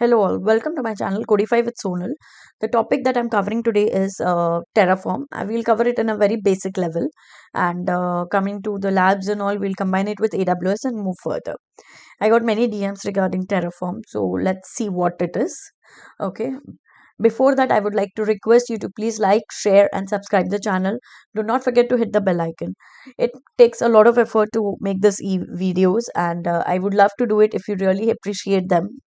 Hello all, welcome to my channel Codify with Sonal. The topic that I'm covering today is Terraform. I will cover it in a very basic level, and coming to the labs and all, we'll combine it with AWS and move further. I got many DMs regarding Terraform, so let's see what it is. Okay. Before that, I would like to request you to please like, share, and subscribe the channel. Do not forget to hit the bell icon. It takes a lot of effort to make this videos, and I would love to do it if you really appreciate them.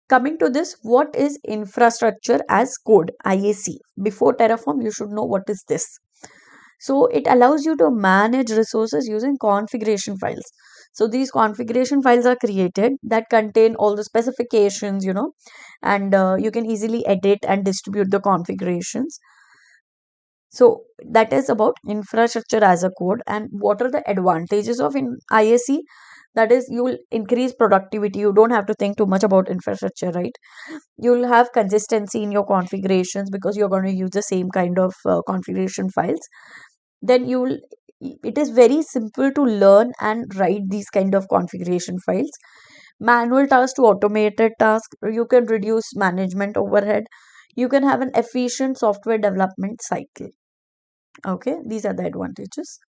Coming to this, what is infrastructure as code, IAC? Before Terraform, you should know what is this. So it allows you to manage resources using configuration files. So these configuration files are created that contain all the specifications, and you can easily edit and distribute the configurations. So that is about infrastructure as a code. And what are the advantages of IAC? That is, you will increase productivity. You don't have to think too much about infrastructure, right? You'll have consistency in your configurations because you're going to use the same kind of configuration files. Then it is very simple to learn and write these kind of configuration files. Manual tasks to automated tasks. You can reduce management overhead. You can have an efficient software development cycle. Okay, these are the advantages.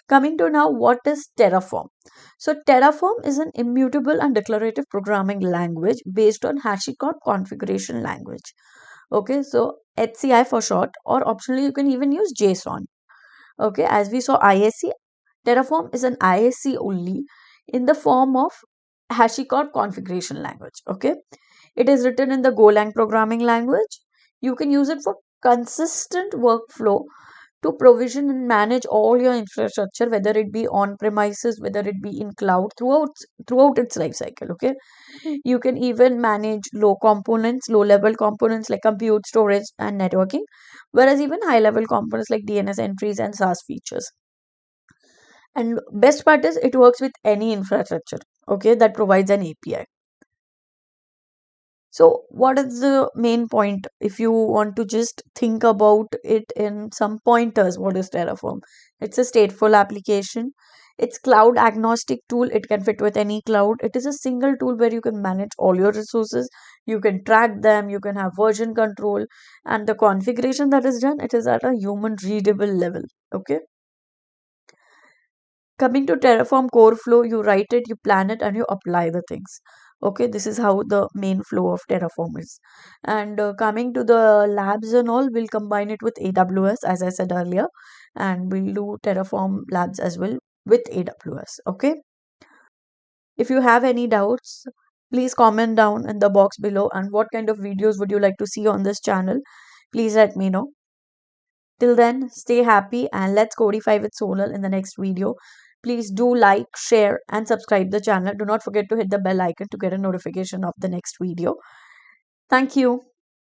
Coming to now, what is Terraform? So Terraform is an immutable and declarative programming language based on HashiCorp configuration language. Okay, so HCI for short, or optionally you can even use JSON. Okay, as we saw ISC, Terraform is an ISC only in the form of HashiCorp configuration language. Okay, it is written in the Golang programming language. You can use it for consistent workflow to provision and manage all your infrastructure, whether it be on premises, whether it be in cloud, throughout its life cycle. Okay, you can even manage low level components like compute, storage, and networking, whereas even high level components like DNS entries and SaaS features. And best part is it works with any infrastructure, okay, that provides an API. So, what is the main point? If you want to just think about it in some pointers, what is Terraform? It's a stateful application. It's cloud agnostic tool. It can fit with any cloud. It is a single tool where you can manage all your resources. You can track them. You can have version control, and the configuration that is done, it is at a human readable level. Okay. Coming to Terraform core flow, you write it, you plan it, and you apply the things. Okay, this is how the main flow of Terraform is. And coming to the labs and all, we'll combine it with AWS, as I said earlier, and we'll do Terraform labs as well with AWS. Okay, if you have any doubts, please comment down in the box below. And what kind of videos would you like to see on this channel? Please let me know. Till then, stay happy and let's codify with Sonal in the next video. Please do like, share, and subscribe the channel. Do not forget to hit the bell icon to get a notification of the next video. Thank you.